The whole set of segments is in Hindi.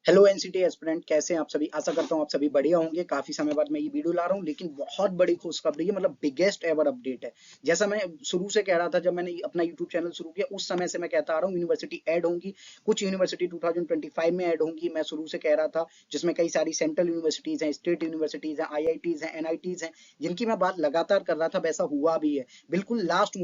हेलो एनसीटी एस्पिरेंट, कैसे हैं आप सभी। आशा करता हूं आप सभी बढ़िया होंगे। काफी समय बाद मैं ये वीडियो ला रहा हूं, लेकिन बहुत बड़ी खुशखबरी है, मतलब बिगेस्ट एवर अपडेट है। जैसा मैं शुरू से कह रहा था, जब मैंने अपना यूट्यूब चैनल शुरू किया उस समय से मैं कहता आ रहा हूँ यूनिवर्सिटी ऐड होंगी। कुछ यूनिवर्सिटी 2025 में ऐड होंगी, मैं शुरू से कह रहा था, जिसमें कई सारी सेंट्रल यूनिवर्सिटीज हैं, स्टेट यूनिवर्सिटीज हैं, आईआईटीज हैं, एनआईटीज हैं, जिनकी मैं बात लगातार कर रहा था। वैसा हुआ भी है। बिल्कुल लास्ट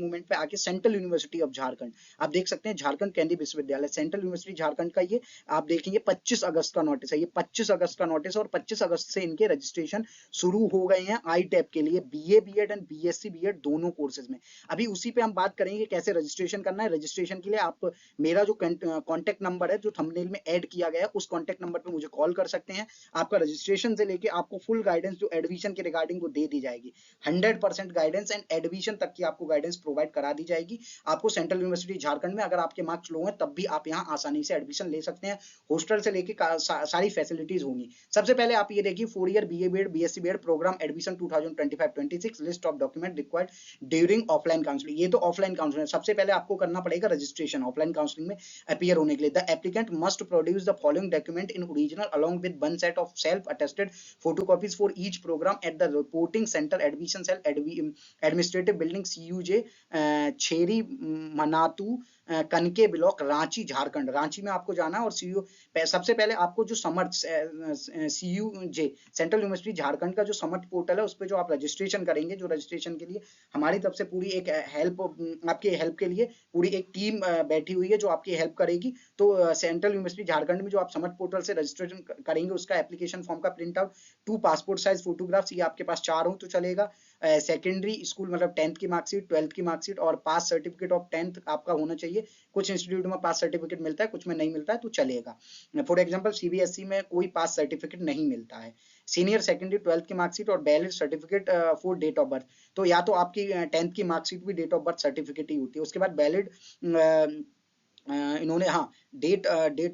मोमेंट पे आके सेंट्रल यूनिवर्सिटी ऑफ झारखंड, आप देख सकते हैं, झारखंड केंद्रीय विश्वविद्यालय, सेंट्रल यूनिवर्सिटी झारखंड का ये आप देखेंगे 25 अगस्त का नोटिस है। ये 25 अगस्त का नोटिस है और 25 अगस्त से इनके रजिस्ट्रेशन शुरू हो गए हैं आई टैप के लिए, BA BEd and BSc BEd दोनों कोर्सेज में। अभी उसी पे हम बात करेंगे कैसे रजिस्ट्रेशन करना है। रजिस्ट्रेशन के लिए आप मेरा जो कॉन्टेक्ट नंबर है जो थंबनेल में ऐड किया गया है, उस कॉन्टेक्ट नंबर पे मुझे कॉल कर सकते हैं। आपका रजिस्ट्रेशन से लेके आपको फुल गाइडेंस जो एडमिशन के रिगार्डिंग वो दे दी जाएगी। 100% गाइडेंस एंड एडमिशन तक की आपको गाइडेंस प्रोवाइड करा दी जाएगी। आपको सेंट्रल यूनिवर्सिटी झारखंड में अगर आपके मार्क्स लो हैं तब भी आप यहाँ आसानी से एडमिशन ले सकते हैं। हॉस्टल से लेके सारी फैसिलिटीज होंगी। सबसे पहले आप ये देखिए, 4 year BA BEd BSc BEd programme admission 2025-26 list of document required during offline counselling. ये तो ऑफलाइन काउंसलिंग। सबसे पहले आपको करना पड़ेगा रजिस्ट्रेशन ऑफलाइन काउंसलिंग में अपीयर होने के लिए। The applicant must produce the following document in original along with one set of self attested photocopies for each programme at the reporting centre admission cell administrative building CUJ Cheri Manatu कनके ब्लॉक रांची झारखंड। रांची में आपको जाना है और सीयू सबसे पहले आपको जो समर्थ सीयूजे सेंट्रल यूनिवर्सिटी झारखंड का जो समर्थ पोर्टल है उस पर जो आप रजिस्ट्रेशन करेंगे, जो रजिस्ट्रेशन के लिए हमारी तरफ से पूरी एक हेल्प, आपके हेल्प के लिए पूरी एक टीम बैठी हुई है जो आपकी हेल्प करेगी। तो सेंट्रल यूनिवर्सिटी झारखंड में जो आप समर्थ पोर्टल से रजिस्ट्रेशन करेंगे उसका एप्लीकेशन फॉर्म का print out, 2 passport size photographs, ये आपके पास 4 हो तो चलेगा। सेकेंडरी स्कूल मतलब 10th की मार्कशीट, 12th की मार्कशीट और पास सर्टिफिकेट ऑफ 10th आपका होना चाहिए। कुछ इंस्टीट्यूट में पास सर्टिफिकेट मिलता है, कुछ में नहीं मिलता है, तो चलेगा। फॉर एग्जांपल सीबीएसई में कोई पास सर्टिफिकेट नहीं मिलता है। सीनियर सेकेंडरी 12th की मार्कशीट और valid certificate for date of birth. तो या तो आपकी 10th की मार्कशीट भी डेट ऑफ बर्थ सर्टिफिकेट ही होती है। उसके बाद वैलिड इन्होंने, हाँ, डेट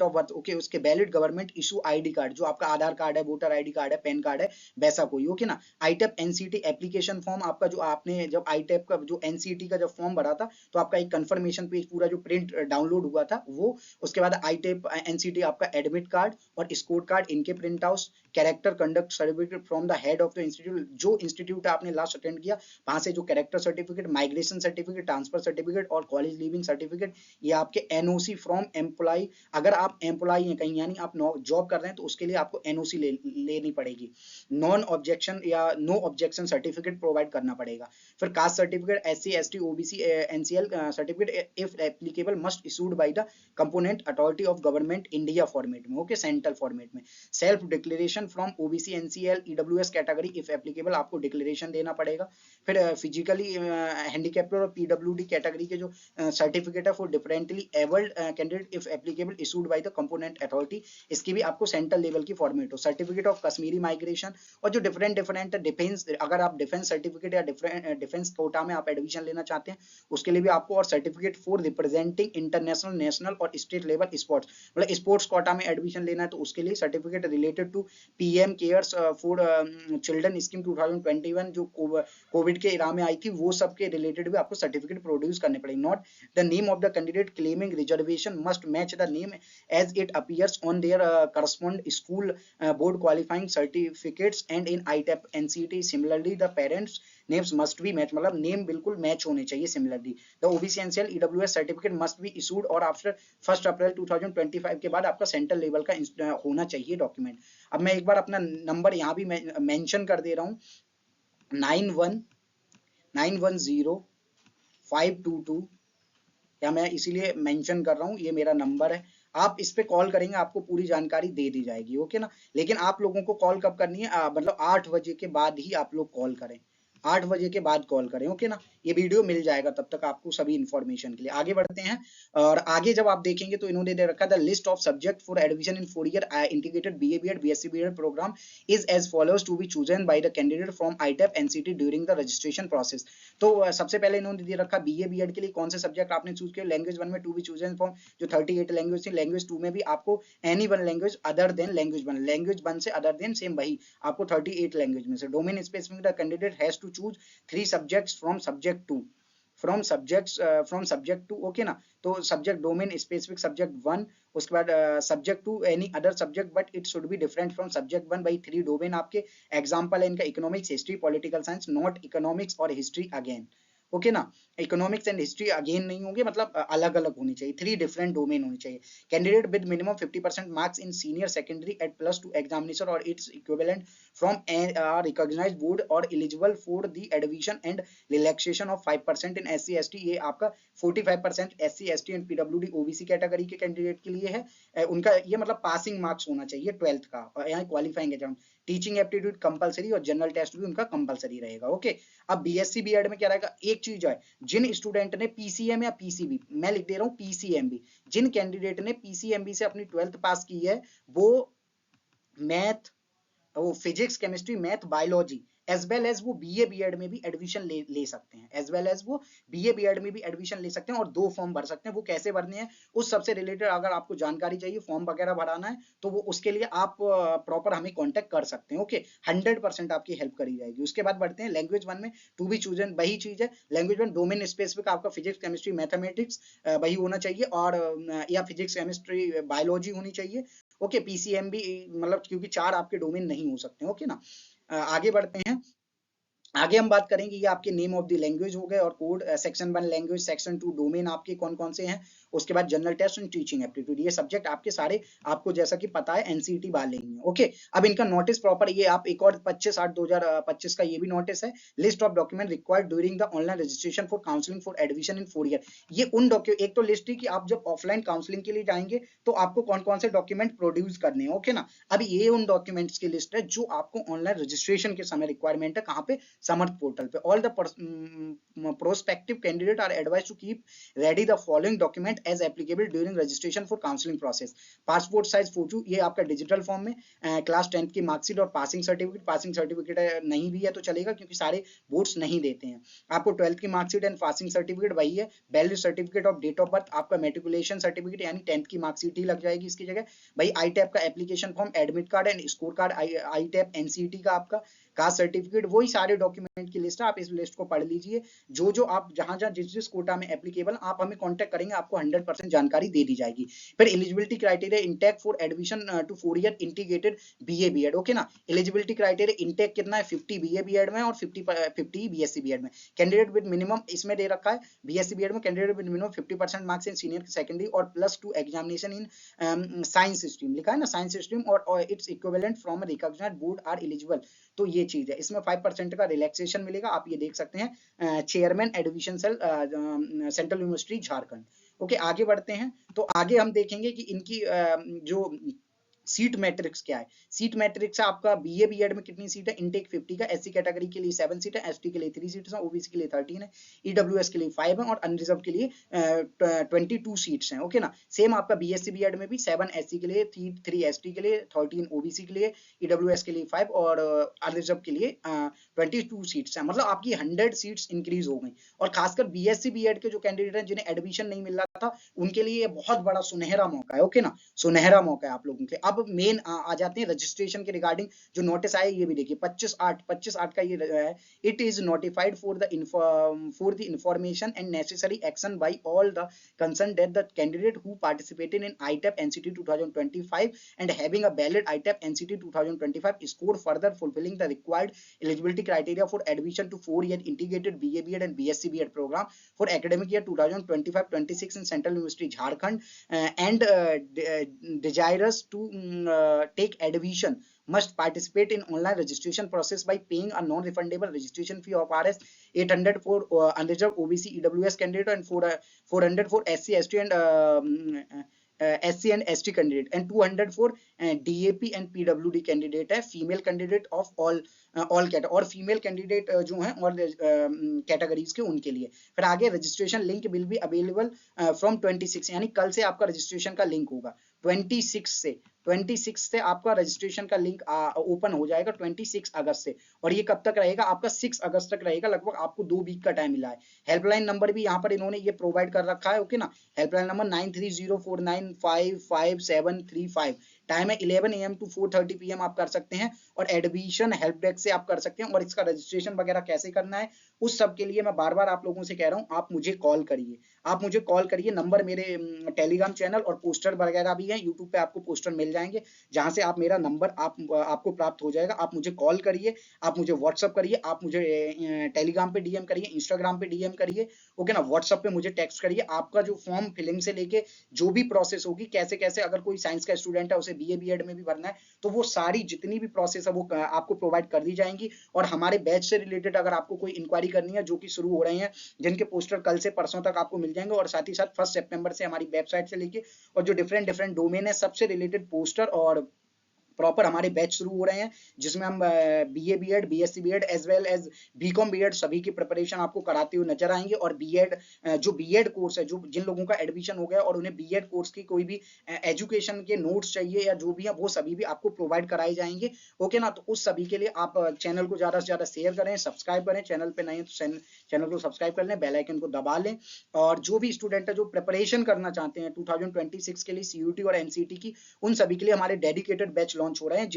ऑफ बर्थ, ओके। उसके valid government issue ID card, जो आपका आधार कार्ड है, वोटर आईडी कार्ड है, पैन कार्ड है, वैसा कोई, ओके ना। आईटेप एनसीटी एप्लीकेशन फॉर्म आपका, जो आपने जब आईटेप का जो एनसीटी का जब फॉर्म भरा था तो आपका एक कंफर्मेशन पेज पूरा जो प्रिंट डाउनलोड हुआ था वो। उसके बाद आईटेप एनसीटी आपका एडमिट कार्ड और स्कोर कार्ड, इनके print out, character conduct certificate from the head of the institute, जो इंस्टीट्यूट आपने लास्ट अटेंड किया वहां से जो character certificate, migration certificate, transfer certificate और कॉलेज लिविंग सर्टिफिकेट, ये आपके एनओसी फ्रॉम एम्प्लॉय। अगर आप एम्प्लॉय हैं कहीं, यानी आप जॉब कर रहे हैं, तो उसके लिए आपको एनओसी लेनी पड़ेगी। नॉन ऑब्जेक्शन या नो ऑब्जेक्शन सर्टिफिकेट प्रोवाइड करना पड़ेगा। फिर caste certificate, SC ST OBC NCL certificate if applicable must issued by the component authority of government India format में, ओके, सेंट्रल फॉर्मेट में। Self declaration from OBC NCL EWS category if applicable, आपको डिक्लेरेशन देना पड़ेगा। फिर फिजिकली हैंडीकैप्ड और पीडब्ल्यूडी कैटेगरी के जो सर्टिफिकेट है for differently abled candidate if applicable issued by the component authority, इसकी भी आपको सेंट्रल लेवल की फॉर्मेट हो। सर्टिफिकेट ऑफ कश्मीरी माइग्रेशन और जो डिफरेंट डिफेंस, अगर आप डिफेंस सर्टिफिकेट या डिफेंस कोटा में आप एडमिशन लेना चाहते हैं उसके लिए भी आपको, और certificate for representing international, national और स्टेट लेवल स्पोर्ट्स, मतलब स्पोर्ट्स कोटा में एडमिशन लेना है तो उसके लिए certificate related to PM CARES for children scheme 2021 जो कोविड के इरा में आई थी, वो सब के रिलेटेड भी आपको सर्टिफिकेट प्रोड्यूस करने पड़ेंगे। Not the name of the candidate claiming reservation must match the name as it appears on their corresponding school board qualifying certificates and in ITAP NCT similarly the parents names must be match, मतलब नेम बिल्कुल मैच होने चाहिए similarly. The OBC NCL EWS certificate must be issued और आफ्टर 1 अप्रैल 2025 के बाद आपका सेंट्रल लेवल का होना चाहिए डॉक्यूमेंट। अब मैं एक बार अपना नंबर यहाँ भी मेंशन कर दे रहा हूँ, 91910522, या मैं इसीलिए मेंशन कर रहा हूँ, ये मेरा नंबर है। आप इस पे कॉल करेंगे आपको पूरी जानकारी दे दी जाएगी, ओके ना। लेकिन आप लोगों को कॉल कब करनी है, मतलब 8 बजे के बाद ही आप लोग कॉल करें, 8 बजे के बाद कॉल करें, ओके ना। ये वीडियो मिल जाएगा तब तक आपको सभी इंफॉर्मेशन के लिए। आगे बढ़ते हैं, और आगे जब आप देखेंगे तो इन्होंने दे रखा the list of subject for admission in 4 year integrated BA BEd BSc BEd programme is as follows to be chosen by the candidate from ITEP NCT during the registration process. तो सबसे पहले इन्होंने दे रखा बीए बीएड के लिए कौन से सब्जेक्ट आपने चूज किया। लैंग्वेज 1 में टू बी चूजन फ्रॉम जो 38 लैंग्वेज थी, लैंग्वेज 2 में भी आपको any one language other than language 1 से अदर देन सेम वही आपको 38 लैंग्वेज में से। Domain specific the candidate has to choose 3 subjects from subject 2। From subject two, okay ना, तो सब्जेक्ट डोमेन स्पेसिफिक सब्जेक्ट 1, उसके बाद subject two any other subject but it should be different from subject 1 by 3 domain आपके एग्जांपल है इनका economics, history, political science, not economics और हिस्ट्री अगेन, ओके ना, इकोनॉमिक्स एंड हिस्ट्री अगेन नहीं होंगे, मतलब अलग अलग होनी चाहिए, 3 डिफरेंट डोमेन होनी चाहिए। Candidate with minimum 50% marks in senior secondary at +2 examination और it's equivalent from recognised board और eligible for the admission and relaxation of 5% in SC ST, ये आपका 45% SC ST and PWD OBC category के कैंडिडेट के लिए है। उनका ये मतलब पासिंग मार्क्स होना चाहिए 12th का, और यहाँ qualifying exam, teaching aptitude compulsory और जनरल टेस्ट भी उनका कंपलसरी रहेगा, ओके। अब BSc BEd में क्या रहेगा, एक चीज है, जिन स्टूडेंट ने PCM या PCB, मैं लिख दे रहा हूँ PCMB, जिन कैंडिडेट ने PCMB से अपनी 12th पास की है, वो मैथ, वो physics, chemistry, math, biology as well as वो BA BEd में भी एडमिशन ले सकते हैं, एज वेल एज वो BA BEd में भी एडमिशन ले सकते हैं, और 2 फॉर्म भर सकते हैं। वो कैसे भरने हैं, उस सबसे रिलेटेड अगर आपको जानकारी चाहिए, फॉर्म वगैरह भराना है, तो वो उसके लिए आप प्रॉपर हमें कांटेक्ट कर सकते हैं, ओके। 100% आपकी हेल्प करी जाएगी। उसके बाद बढ़ते हैं लैंग्वेज 1 में, टू बी चूजन वही चीज है, लैंग्वेज 1 डोमेन स्पेसिफिक आपका फिजिक्स, केमिस्ट्री, मैथमेटिक्स वही होना चाहिए, और या फिजिक्स, केमिस्ट्री, बायोलॉजी होनी चाहिए, ओके। PCMB मतलब क्योंकि 4 आपके डोमेन नहीं हो सकते, ओके ना। आगे बढ़ते हैं, आगे हम बात करेंगे, ये आपके नेम ऑफ द लैंग्वेज हो गए और code, section 1 language, section 2 domain आपके कौन कौन से हैं, उसके बाद general test and teaching aptitude, ये सब्जेक्ट आपके सारे आपको जैसा कि पता है NCERT वाले ही हैं, ओके। अब इनका नोटिस प्रॉपर, ये आप एक और 25/8/2025 का ये भी नोटिस है, list of document required during the online registration for counselling for admission in 4 year. ये उन डॉक्यूमेंट, एक तो लिस्ट ही कि आप जब ऑफलाइन काउंसलिंग के लिए जाएंगे तो आपको कौन कौन से डॉक्यूमेंट प्रोड्यूस करने हैं, ओके ना। अब ये उन डॉक्यूमेंट्स की लिस्ट है जो आपको ऑनलाइन रजिस्ट्रेशन के समय रिक्वायरमेंट है, कहाँ पे, समर्थ पोर्टल पे। All the prospective candidate are advised to keep ready the following document as applicable during registration for counseling process: passport size photo, ये आपका डिजिटल फॉर्म में, क्लास 10th की मार्कशीट और पासिंग सर्टिफिकेट नहीं भी है तो चलेगा क्योंकि सारे बोर्ड्स नहीं देते हैं। आपको 12th की मार्कशीट एंड पासिंग सर्टिफिकेट वही है, valid certificate of date of birth, आपका मेट्रिकुलेशन सर्टिफिकेट यानी 10th की मार्कशीट ही लग जाएगी इसकी जगह भाई। ITAP का application form, admit card and score card, ITAP NCERT का आपका कास्ट सर्टिफिकेट, वही सारे डॉक्यूमेंट की लिस्ट है, आप इस लिस्ट को पढ़ लीजिए। जो आप जहां जिस कोटा में एप्लीकेबल, आप हमें कांटेक्ट करेंगे, आपको 100% जानकारी दे दी जाएगी। फिर eligibility criteria, intake for admission to 4 year integrated BA BEd, okay ना। एलिजिबिलिटी क्राइटेरिया, इंटेक कितना है, 50 BA BEd में और 50 BSc BEd में। कैंडिडेट विद मिनिमम, इसमें दे रखा है BSc BEd में candidate with minimum 50% marks in senior secondary और +2 एग्जामिनेशन इन साइंस स्ट्रीम, लिखा है ना साइंस स्ट्रीम, और it's equivalent from recognised board are eligible, तो ये चीज है। इसमें 5% का रिलैक्सेशन मिलेगा, आप ये देख सकते हैं, chairman admission cell, central university Jharkhand, okay. आगे बढ़ते हैं, तो आगे हम देखेंगे कि इनकी जो सीट मैट्रिक्स क्या है। सीट मैट्रिक्स आपका BA BEd में कितनी सीट है, इनटेक 50 का, SC कैटेगरी के लिए 7 सीट है, ST के लिए 3 सीट्स हैं, OBC के लिए 13 है, EWS के लिए 5 है और अनरिजर्व के लिए 22 सीट्स हैं, ओके ना। सेम आपका BSc BEd में भी 7 SC के लिए, 3 ST के लिए, 13 OBC के लिए, EWS के लिए 5 और अनरिजर्व के लिए 22 सीट्स हैं, मतलब आपकी 100 सीट्स इंक्रीज हो गई। और खासकर BSc BEd के जो कैंडिडेट हैं जिन्हें एडमिशन नहीं मिल रहा था, उनके लिए बहुत बड़ा सुनहरा मौका है, ओके ना, सुनहरा मौका है आप लोगों के। अब मेन आ जाते हैं रजिस्ट्रेशन के रिगार्डिंग, जो नोटिस आया ये भी देखिए 25/8 का ये है। It is notified for the information and necessary action by all the concern that the candidate who participated in ITAP NCERT 2025 and having a valid ITAP NCERT 2025 score further fulfilling the required eligibility criteria for admission to 4-year integrated BA BEd and BSc BEd program for academic year 2025-26 in Central University Jharkhand and desirous to take admission must participate in online registration process by paying a non-refundable registration fee of Rs 800 for unreserved OBC EWS candidate and 400 for SC ST and SC and ST candidate and 200 for DAP and PWD candidate है, female candidate of all category, और फीमेल कैंडिडेट जो हैं और कैटेगरीज के उनके लिए। फिर आगे registration link will be available from 26, यानी कल से आपका रजिस्ट्रेशन का लिंक होगा 26 से 26 से आपका रजिस्ट्रेशन का लिंक ओपन हो जाएगा 26 अगस्त से। और ये कब तक रहेगा? आपका 6 अगस्त तक रहेगा। लगभग आपको 2 वीक का टाइम मिला है। हेल्पलाइन नंबर भी यहाँ पर इन्होंने ये प्रोवाइड कर रखा है, ओके ना। Helpline number 9304955735। टाइम है 11 AM to 4:30 PM आप कर सकते हैं। और एडमिशन हेल्प डेस्क से आप कर सकते हैं। और इसका रजिस्ट्रेशन वगैरह कैसे करना है उस सब के लिए मैं बार बार आप लोगों से कह रहा हूँ, आप मुझे कॉल करिए। आप मुझे कॉल करिए। नंबर मेरे टेलीग्राम चैनल और पोस्टर वगैरह भी है, यूट्यूब पे आपको पोस्टर मिल जाएंगे जहां से आप मेरा नंबर आपको प्राप्त हो जाएगा। आप मुझे कॉल करिए, आप मुझे व्हाट्सअप करिए, आप मुझे टेलीग्राम पे डीएम करिए, इंस्टाग्राम पे डीएम करिए, ओके ना। व्हाट्सअप पे मुझे टेक्स्ट करिए। आपका जो फॉर्म फिलिंग से लेके जो भी प्रोसेस होगी, कैसे कैसे, अगर कोई साइंस का स्टूडेंट है उसे बीए बीएड में भी भरना है तो वो सारी जितनी भी प्रोसेस है वो आपको प्रोवाइड कर दी जाएंगी। और हमारे बैच से रिलेटेड अगर आपको कोई इंक्वायरी करनी है जो कि शुरू हो रहे हैं, जिनके पोस्टर कल से परसों तक आपको मिल जाएंगे। और साथ ही साथ 1 सितंबर से हमारी वेबसाइट से लेके और जो डिफरेंट डिफरेंट डोमेन है सबसे रिलेटेड पोस्टर और प्रॉपर हमारे बैच शुरू हो रहे हैं, जिसमें हम BA BEd, BSc BEd as well as BCom BEd सभी की प्रिपरेशन आपको कराते हुए नजर आएंगे। और बीएड जो बीएड कोर्स है, जो जिन लोगों का एडमिशन हो गया और उन्हें बीएड कोर्स की कोई भी एजुकेशन के नोट्स चाहिए या जो भी है वो सभी भी आपको प्रोवाइड कराए जाएंगे, ओके ना। तो उस सभी के लिए आप चैनल को ज्यादा से ज्यादा शेयर करें, सब्सक्राइब करें। चैनल पे नए हैं तो चैनल को सब्सक्राइब कर लें, बेल आइकन को दबा लें। और जो भी स्टूडेंट है जो प्रिपरेशन करना चाहते हैं 2026 के लिए सीयूटी और एनसीटी की, उन सभी के लिए हमारे डेडिकेटेड बैच लॉन्च हो रहे हैं,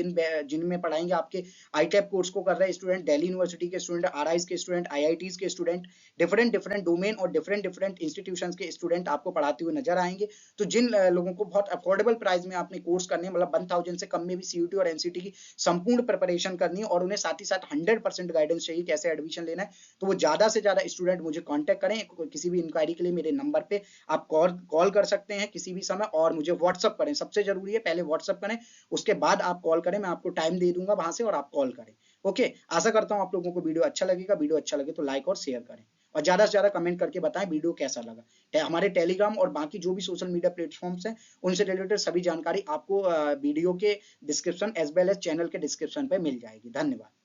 जिनमें पढ़ाएंगे आपके आईटेप कोर्स को कर रहे स्टूडेंट, दिल्ली यूनिवर्सिटी के स्टूडेंट, आरआईएस के स्टूडेंट, आईआईटीज के स्टूडेंट, डिफरेंट डिफरेंट डोमेन और डिफरेंट डिफरेंट इंस्टीट्यूशंस के स्टूडेंट आपको पढ़ाते हुए नजर आएंगे। तो जिन लोगों को बहुत अफोर्डेबल प्राइस में आपने कोर्स करने, मतलब 1000 से कम में भी सीयूटी और एनसीटी की संपूर्ण प्रिपरेशन करनी है और उन्हें साथ ही साथ 100% गाइडेंस चाहिए कैसे एडमिशन लेना है, तो वो ज्यादा से ज्यादा स्टूडेंट मुझे कांटेक्ट करें। किसी भी इंक्वायरी के लिए मेरे नंबर पे आप कॉल कर सकते हैं किसी भी समय, और मुझे व्हाट्सअप करें। सबसे जरूरी है पहले व्हाट्सअप करें, उसके बाद आप कॉल करें। मैं आपको टाइम दे दूंगा वहां से और आप कॉल करें, ओके। आशा करता हूं आप लोगों को वीडियो अच्छा लगेगा। वीडियो अच्छा लगे तो लाइक और शेयर करें और ज्यादा से ज्यादा कमेंट करके बताएं वीडियो कैसा लगा। हमारे टेलीग्राम और बाकी जो भी सोशल मीडिया प्लेटफॉर्म्स हैं उनसे रिलेटेड सभी जानकारी आपको वीडियो के description as well as channel के डिस्क्रिप्शन पे मिल जाएगी। धन्यवाद।